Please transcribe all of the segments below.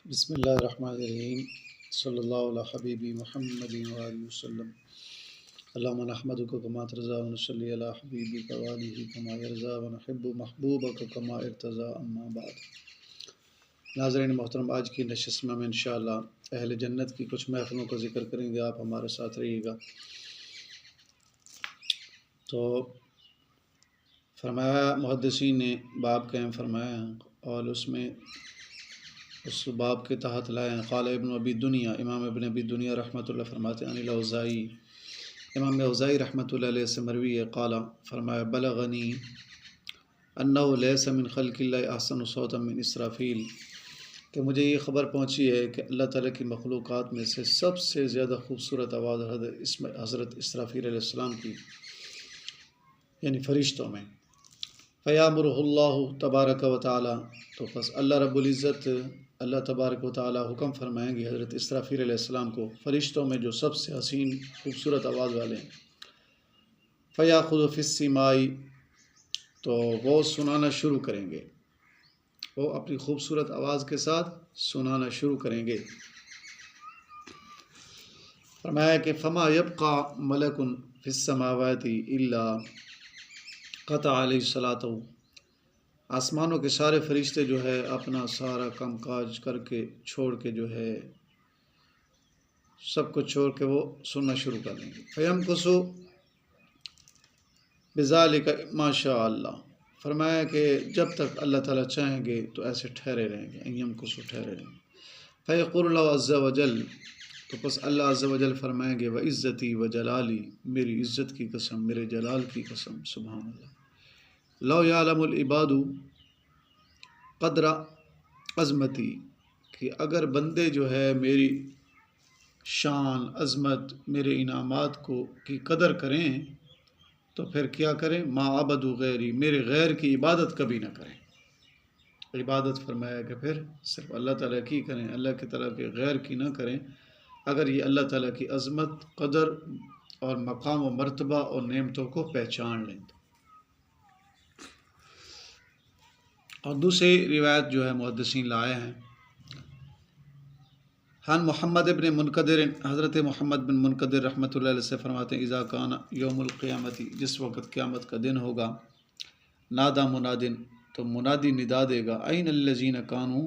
بسم اللہ الرحمن الرحیم صلی اللہ علیہ حبیبی محمد وآلہ وسلم اللہم نحمدک کما ترضی ونصلی علی حبیبک وآلہ کما یرضی ونحب محبوبک کما ارتضی اما بعد۔ ناظرین محترم، آج کی نشست میں ہم انشاءاللہ اہل جنت کی کچھ محفلوں کا ذکر کریں گے، آپ ہمارے ساتھ رہیے گا۔ تو فرمایا محدثین نے باب قائم فرمایا ہے اور اس باب کے تحت لائے ہیں۔ قال ابن ابی دنیا، امام ابن ابی دنیا رحمۃ اللہ فرماتے ہیں، عن الاوزاعی، امام اوزاعی رحمۃ اللہ علیہ سے مروی ہے، قال فرمایا بلغنی انہ لیس من خلق اللہ احسن صوتا من اسرافیل، کہ مجھے یہ خبر پہنچی ہے کہ اللہ تعالیٰ کی مخلوقات میں سے سب سے زیادہ خوبصورت آواز حضرت اسرافیل علیہ السلام کی، یعنی فرشتوں میں۔ فیامرہ اللہ تبارک و تعالیٰ، تو پس اللہ رب العزت، اللہ تبارک و تعالیٰ حکم فرمائیں گے حضرت اسرافیل علیہ السلام کو، فرشتوں میں جو سب سے حسین خوبصورت آواز والے ہیں۔ فیاخذ فی السماء، تو وہ سنانا شروع کریں گے، وہ اپنی خوبصورت آواز کے ساتھ سنانا شروع کریں گے۔ فرمایا کہ فما یبقى ملک فی السماوات الا قطع علیہ الصلاۃ، آسمانوں کے سارے فرشتے جو ہے اپنا سارا کام کاج کر کے چھوڑ کے جو ہے سب کو چھوڑ کے وہ سننا شروع کر دیں گے۔ فیمکث بذلک ما شاء اللہ، فرمایا کہ جب تک اللہ تعالیٰ چاہیں گے تو ایسے ٹھہرے رہیں گے، یمکث ٹھہرے رہیں گے۔ فیقول اللہ عز وجل، تو پس اللہ عز وجل فرمائیں گے، وعزتی وجلالی، میری عزت کی قسم، میرے جلال کی قسم، سبحان اللہ، لو یعلم العباد قدر عظمتی، کہ اگر بندے جو ہے میری شان، عظمت، میرے انعامات کی قدر کریں تو پھر کیا کریں؟ ما عبدوا غیری، میرے غیر کی عبادت کبھی نہ کریں۔ عبادت فرمایا کہ پھر صرف اللہ تعالیٰ کی کریں، اللہ کی طرح کے غیر کی نہ کریں، اگر یہ اللہ تعالیٰ کی عظمت، قدر اور مقام و مرتبہ اور نعمتوں کو پہچان لیں۔ اور دوسری روایت جو ہے محدثین لائے ہیں، ہن محمد ابن منقدر، حضرت محمد بن منقدر رحمۃ اللہ علیہ سے فرماتے ہیں، اذا کان یوم القیامتی، جس وقت قیامت کا دن ہوگا، نادا منادن، تو منادی ندا دے گا، این الذین کانوا،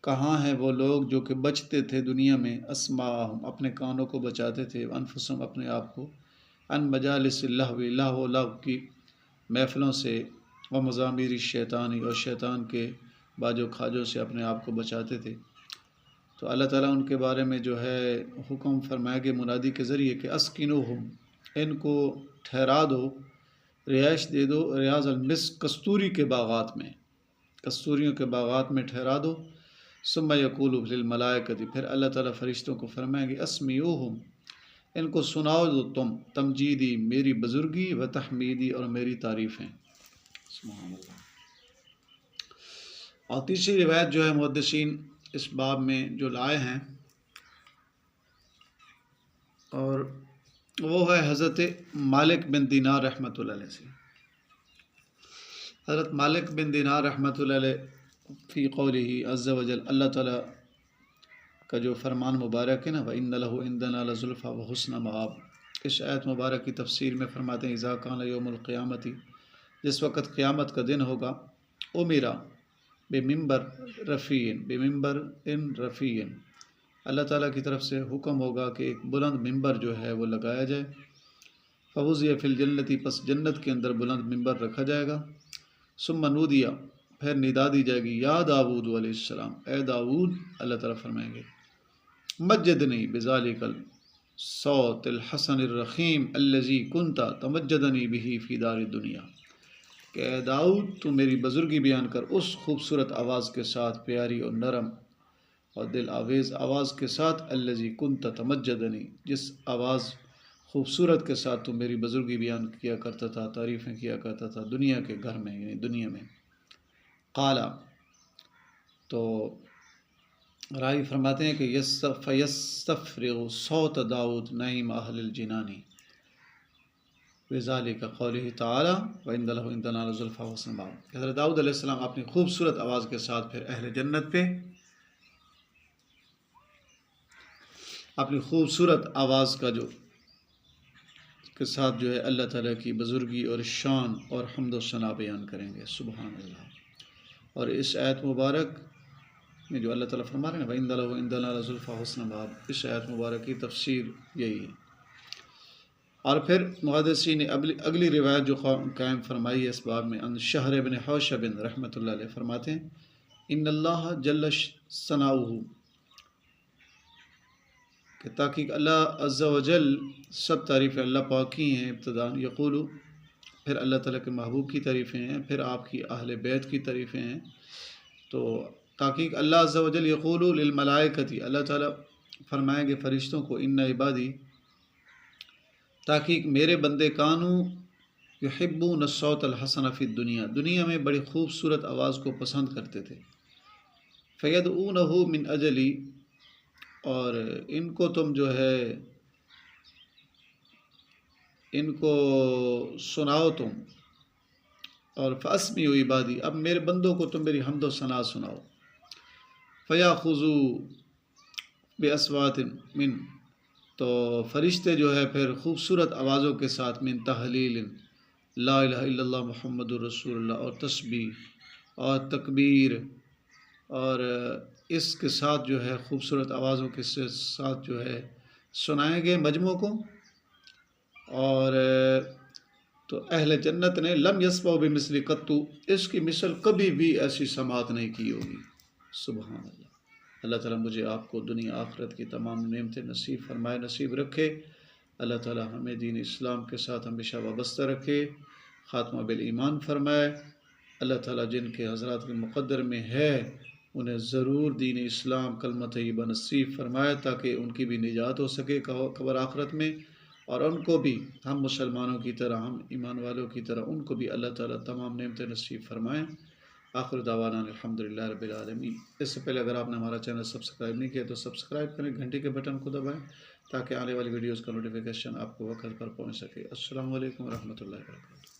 کہاں ہیں وہ لوگ جو کہ بچتے تھے دنیا میں، اسماءہم، اپنے کانوں کو بچاتے تھے، انفسہم، اپنے آپ کو، ان مجالس اللہو، لہو و لغو کی محفلوں سے، و مزامیر الشیطانی، اور شیطان کے باجو کھاجوں سے اپنے آپ کو بچاتے تھے۔ تو اللہ تعالیٰ ان کے بارے میں جو ہے حکم فرمائے گے منادی کے ذریعے کہ اسکنوہم، ان کو ٹھہرا دو، رہائش دے دو، ریاض المسک، کستوری کے باغات میں، کستوریوں کے باغات میں ٹھہرا دو۔ ثم یقول للملائکۃ، پھر اللہ تعالیٰ فرشتوں کو فرمائیں گے، اسمیعوہم، ان کو سناؤ دو تم، تمجیدی، میری بزرگی، و تحمیدی، اور میری تعریفیں، سبحان اللہ۔ اور تیسری روایت جو ہے محدثین اس باب میں جو لائے ہیں، اور وہ ہے حضرت مالک بن دینار رحمۃ اللہ علیہ سے۔ حضرت مالک بن دینار رحمۃ اللہ علیہ فی قولہ عز وجل، اللہ تعالیٰ کا جو فرمان مبارک ہے نا، وَإِنَّ لَهُ عِندَنَا لَزُلْفَىٰ وَحُسْنَ مَآبٍ، اس آیت مبارک کی تفسیر میں فرماتے ہیں، اذا کان یوم القیامتی، جس وقت قیامت کا دن ہوگا، امیرا بمنبر رفیع، بمنبر ان رفیع، اللہ تعالیٰ کی طرف سے حکم ہوگا کہ ایک بلند ممبر جو ہے وہ لگایا جائے، فوضی فی الجنتی، پس جنت کے اندر بلند ممبر رکھا جائے گا، ثم نودیا، پھر ندا دی جائے گی، یا داود علیہ السلام، اے داود، اللہ تعالیٰ فرمائیں گے، مجدنی بذالک الصوت الحسن الرخیم الذی کنت تمجدنی بہ فی دار الدنیا، کہ اے داؤد، تو میری بزرگی بیان کر اس خوبصورت آواز کے ساتھ، پیاری اور نرم اور دل آویز آواز کے ساتھ، الذی کنت تمجدنی، جس آواز خوبصورت کے ساتھ تو میری بزرگی بیان کیا کرتا تھا، تعریفیں کیا کرتا تھا دنیا کے گھر میں، یعنی دنیا میں۔ قال، تو راوی فرماتے ہیں کہ فیستفرغ صوت داؤد نعیم اہل الجنانی بذالک قولہ تعالی وَإِنَّ لَهُ عِندَنَا لَزُلْفَىٰ وَحُسْنَ مَآبٍ، حضرت داؤد علیہ السلام اپنی خوبصورت آواز کے ساتھ پھر اہل جنت پہ اپنی خوبصورت آواز کا جو کے ساتھ جو ہے اللہ تعالیٰ کی بزرگی اور شان اور حمد و ثنا بیان کریں گے. سبحان اللہ. اور اس آیت مبارک میں جو اللہ تعالیٰ فرما رہے ہیں وَإِنَّ لَهُ عِندَنَا لَزُلْفَىٰ وَحُسْنَ مَآبٍ، اس آیت مبارک کی تفسیر یہی ہے. اور پھر محدثین نے اگلی روایت جو قائم فرمائی ہے اس باب میں، ان شہر بن حوشب رحمۃ اللہ علیہ فرماتے ہیں ان اللہ جل ثناؤہ، کہ تحقیق اللہ عز و جل سب تعریفیں اللہ پاک کی ہیں. ابتداء یقول، پھر اللہ تعالیٰ کے محبوب کی تعریفیں ہیں، پھر آپ کی اہل بیت کی تعریفیں ہیں. تو تحقیق اللہ عز و جل یقول للملائکۃ، اللہ تعالیٰ فرمائیں گے فرشتوں کو ان عبادی، تحقیق میرے بندے کانو یحبون الصوت الحسن فی الدنیا، دنیا میں بڑی خوبصورت آواز کو پسند کرتے تھے. فیدعونہ من اجلی، اور ان کو تم جو ہے ان کو سناؤ تم، اور فاسمیعوا عبادی، اب میرے بندوں کو تم میری حمد و ثنا سناؤ. فیاخذوا باصوات من، تو فرشتے جو ہے پھر خوبصورت آوازوں کے ساتھ من تحلیل لا الہ الا اللہ محمد الرسول اللہ، اور تسبیح اور تکبیر، اور اس کے ساتھ جو ہے خوبصورت آوازوں کے ساتھ جو ہے سنائیں گے مجموع کو. اور تو اہل جنت نے لم یسمعوا بمثل قط، اس کی مثل کبھی بھی ایسی سماعت نہیں کی ہوگی. سبحان اللہ. اللہ تعالیٰ مجھے آپ کو دنیا آخرت کی تمام نعمتیں نصیب فرمائے، نصیب رکھے. اللہ تعالیٰ ہمیں دین اسلام کے ساتھ ہمیشہ وابستہ رکھے، خاتمہ بالایمان فرمائے. اللہ تعالیٰ جن کے حضرات کے مقدر میں ہے انہیں ضرور دین اسلام کلمہ طیبہ نصیب فرمائے، تاکہ ان کی بھی نجات ہو سکے قبر آخرت میں، اور ان کو بھی ہم مسلمانوں کی طرح، ہم ایمان والوں کی طرح ان کو بھی اللہ تعالیٰ تمام نعمتیں نصیب فرمائیں. آخر دعوانا الحمدللہ رب العالمین. اس سے پہلے اگر آپ نے ہمارا چینل سبسکرائب نہیں کیا تو سبسکرائب کریں، گھنٹی کے بٹن کو دبائیں تاکہ آنے والی ویڈیوز کا نوٹیفیکیشن آپ کو وقت پر پہنچ سکے. السلام علیکم ورحمۃ اللہ وبرکاتہ.